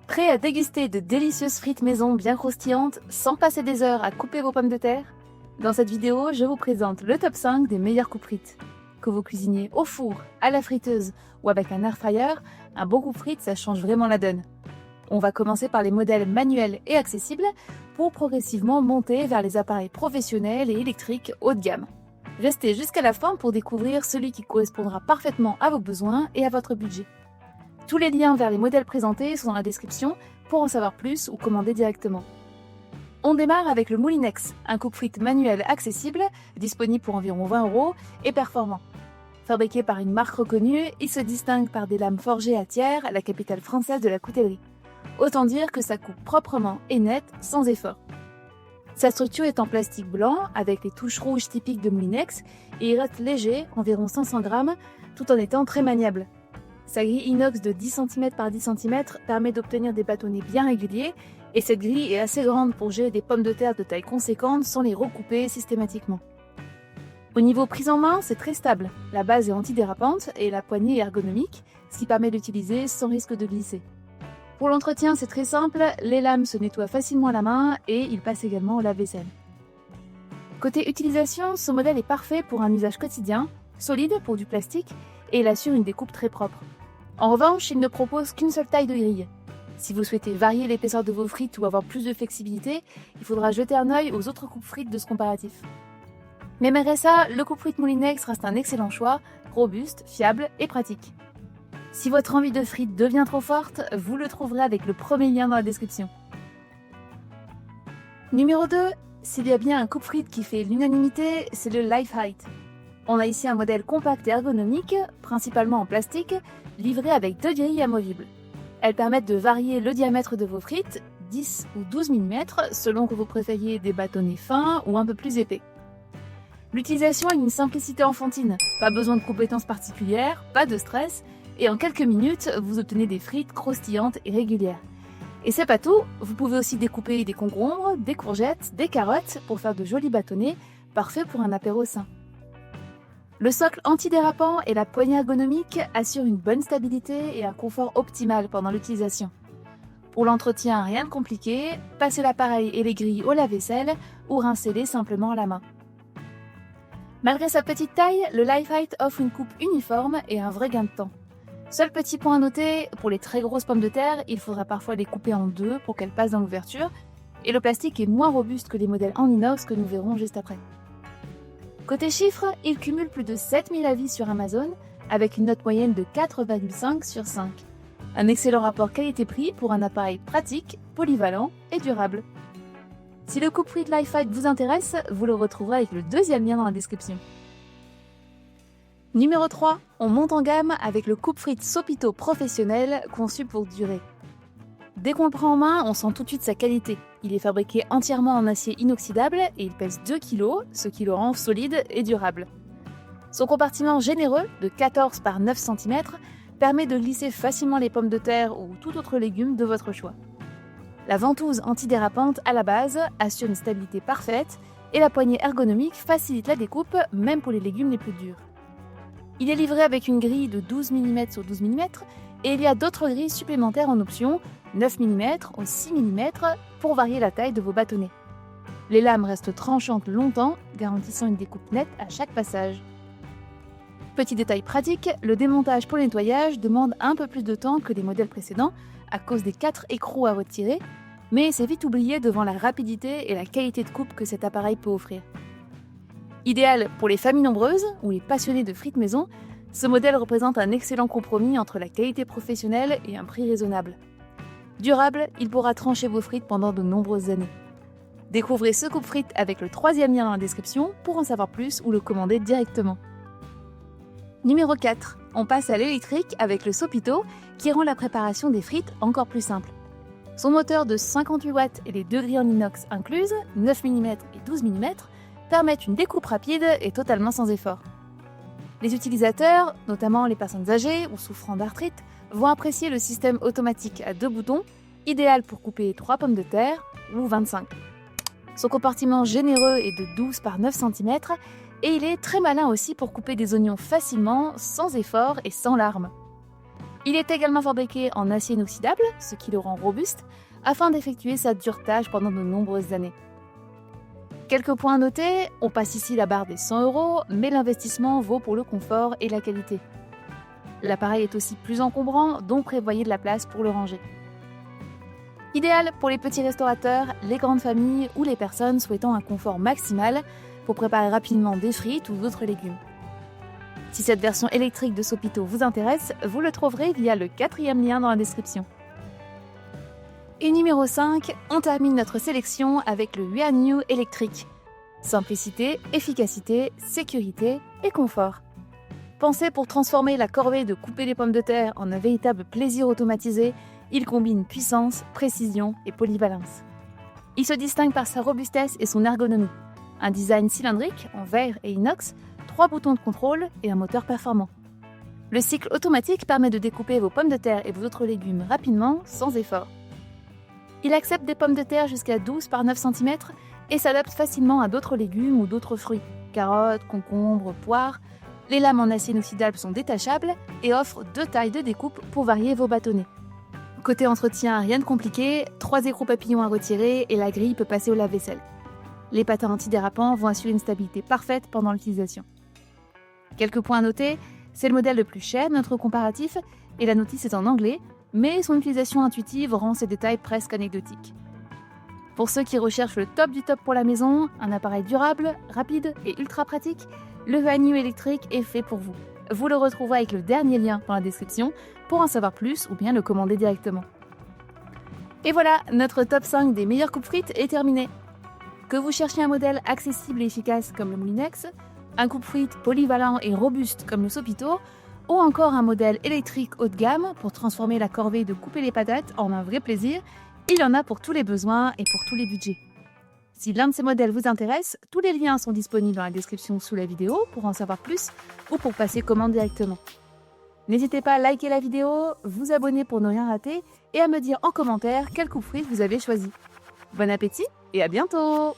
Prêt à déguster de délicieuses frites maison bien croustillantes sans passer des heures à couper vos pommes de terre? Dans cette vidéo, je vous présente le top 5 des meilleures coupes frites. Que vous cuisiniez au four, à la friteuse ou avec un air fryer, un bon coupe frites ça change vraiment la donne. On va commencer par les modèles manuels et accessibles pour progressivement monter vers les appareils professionnels et électriques haut de gamme. Restez jusqu'à la fin pour découvrir celui qui correspondra parfaitement à vos besoins et à votre budget. Tous les liens vers les modèles présentés sont dans la description pour en savoir plus ou commander directement. On démarre avec le Moulinex, un coupe-frites manuel accessible, disponible pour environ 20 € et performant. Fabriqué par une marque reconnue, il se distingue par des lames forgées à Thiers, la capitale française de la coutellerie. Autant dire que ça coupe proprement et net, sans effort. Sa structure est en plastique blanc, avec les touches rouges typiques de Moulinex, et il reste léger, environ 500 grammes, tout en étant très maniable. Sa grille inox de 10 cm par 10 cm permet d'obtenir des bâtonnets bien réguliers, et cette grille est assez grande pour gérer des pommes de terre de taille conséquente sans les recouper systématiquement. Au niveau prise en main, c'est très stable. La base est antidérapante et la poignée est ergonomique, ce qui permet d'utiliser sans risque de glisser. Pour l'entretien, c'est très simple, les lames se nettoient facilement à la main et il passe également au lave-vaisselle. Côté utilisation, ce modèle est parfait pour un usage quotidien, solide pour du plastique et il assure une découpe très propre. En revanche, il ne propose qu'une seule taille de grille. Si vous souhaitez varier l'épaisseur de vos frites ou avoir plus de flexibilité, il faudra jeter un œil aux autres coupes frites de ce comparatif. Mais malgré ça, le coupe-frites Moulinex reste un excellent choix, robuste, fiable et pratique. Si votre envie de frites devient trop forte, vous le trouverez avec le premier lien dans la description. Numéro 2, s'il y a bien un coupe-frites qui fait l'unanimité, c'est le Life Height. On a ici un modèle compact et ergonomique, principalement en plastique, livré avec 2 grilles amovibles. Elles permettent de varier le diamètre de vos frites, 10 ou 12 mm, selon que vous préfériez des bâtonnets fins ou un peu plus épais. L'utilisation a une simplicité enfantine, pas besoin de compétences particulières, pas de stress, et en quelques minutes, vous obtenez des frites croustillantes et régulières. Et c'est pas tout, vous pouvez aussi découper des concombres, des courgettes, des carottes pour faire de jolis bâtonnets, parfaits pour un apéro sain. Le socle antidérapant et la poignée ergonomique assurent une bonne stabilité et un confort optimal pendant l'utilisation. Pour l'entretien, rien de compliqué, passez l'appareil et les grilles au lave-vaisselle ou rincez-les simplement à la main. Malgré sa petite taille, le Life Height offre une coupe uniforme et un vrai gain de temps. Seul petit point à noter, pour les très grosses pommes de terre, il faudra parfois les couper en deux pour qu'elles passent dans l'ouverture, et le plastique est moins robuste que les modèles en inox que nous verrons juste après. Côté chiffres, il cumule plus de 7000 avis sur Amazon, avec une note moyenne de 4,5 sur 5. Un excellent rapport qualité-prix pour un appareil pratique, polyvalent et durable. Si le coupe-frites Life Height vous intéresse, vous le retrouverez avec le deuxième lien dans la description. Numéro 3, on monte en gamme avec le coupe-frites Sopito professionnel conçu pour durer. Dès qu'on le prend en main, on sent tout de suite sa qualité. Il est fabriqué entièrement en acier inoxydable et il pèse 2 kg, ce qui le rend solide et durable. Son compartiment généreux, de 14 par 9 cm, permet de glisser facilement les pommes de terre ou tout autre légume de votre choix. La ventouse antidérapante à la base assure une stabilité parfaite et la poignée ergonomique facilite la découpe même pour les légumes les plus durs. Il est livré avec une grille de 12 mm sur 12 mm et il y a d'autres grilles supplémentaires en option, 9 mm ou 6 mm pour varier la taille de vos bâtonnets. Les lames restent tranchantes longtemps, garantissant une découpe nette à chaque passage. Petit détail pratique, le démontage pour le nettoyage demande un peu plus de temps que les modèles précédents à cause des 4 écrous à retirer, mais c'est vite oublié devant la rapidité et la qualité de coupe que cet appareil peut offrir. Idéal pour les familles nombreuses ou les passionnés de frites maison, ce modèle représente un excellent compromis entre la qualité professionnelle et un prix raisonnable. Durable, il pourra trancher vos frites pendant de nombreuses années. Découvrez ce coupe-frites avec le troisième lien dans la description pour en savoir plus ou le commander directement. Numéro 4, on passe à l'électrique avec le Sopito qui rend la préparation des frites encore plus simple. Son moteur de 58 watts et les 2 grilles en inox incluses, 9 mm et 12 mm, permettent une découpe rapide et totalement sans effort. Les utilisateurs, notamment les personnes âgées ou souffrant d'arthrite, vont apprécier le système automatique à 2 boutons, idéal pour couper 3 pommes de terre ou 25. Son compartiment généreux est de 12 par 9 cm et il est très malin aussi pour couper des oignons facilement, sans effort et sans larmes. Il est également fabriqué en acier inoxydable, ce qui le rend robuste, afin d'effectuer sa duretage pendant de nombreuses années. Quelques points à noter, on passe ici la barre des 100 €, mais l'investissement vaut pour le confort et la qualité. L'appareil est aussi plus encombrant, donc prévoyez de la place pour le ranger. Idéal pour les petits restaurateurs, les grandes familles ou les personnes souhaitant un confort maximal pour préparer rapidement des frites ou d'autres légumes. Si cette version électrique de Sopito vous intéresse, vous le trouverez via le 4e lien dans la description. Et numéro 5, on termine notre sélection avec le Yuanyu électrique. Simplicité, efficacité, sécurité et confort. Pensé pour transformer la corvée de couper les pommes de terre en un véritable plaisir automatisé, il combine puissance, précision et polyvalence. Il se distingue par sa robustesse et son ergonomie. Un design cylindrique en verre et inox, 3 boutons de contrôle et un moteur performant. Le cycle automatique permet de découper vos pommes de terre et vos autres légumes rapidement, sans effort. Il accepte des pommes de terre jusqu'à 12 par 9 cm et s'adapte facilement à d'autres légumes ou d'autres fruits, carottes, concombres, poires. Les lames en acier inoxydable sont détachables et offrent 2 tailles de découpe pour varier vos bâtonnets. Côté entretien, rien de compliqué, 3 écrous papillons à retirer et la grille peut passer au lave-vaisselle. Les patins antidérapants vont assurer une stabilité parfaite pendant l'utilisation. Quelques points à noter, c'est le modèle le plus cher de notre comparatif et la notice est en anglais, mais son utilisation intuitive rend ces détails presque anecdotiques. Pour ceux qui recherchent le top du top pour la maison, un appareil durable, rapide et ultra pratique, le Yuanyu électrique est fait pour vous. Vous le retrouverez avec le dernier lien dans la description pour en savoir plus ou bien le commander directement. Et voilà, notre top 5 des meilleures coupes frites est terminé. Que vous cherchiez un modèle accessible et efficace comme le Moulinex, un coupe-frites polyvalent et robuste comme le Sopito, ou encore un modèle électrique haut de gamme pour transformer la corvée de couper les patates en un vrai plaisir, il y en a pour tous les besoins et pour tous les budgets. Si l'un de ces modèles vous intéresse, tous les liens sont disponibles dans la description sous la vidéo pour en savoir plus ou pour passer commande directement. N'hésitez pas à liker la vidéo, vous abonner pour ne rien rater et à me dire en commentaire quelle coupe frite vous avez choisi. Bon appétit et à bientôt!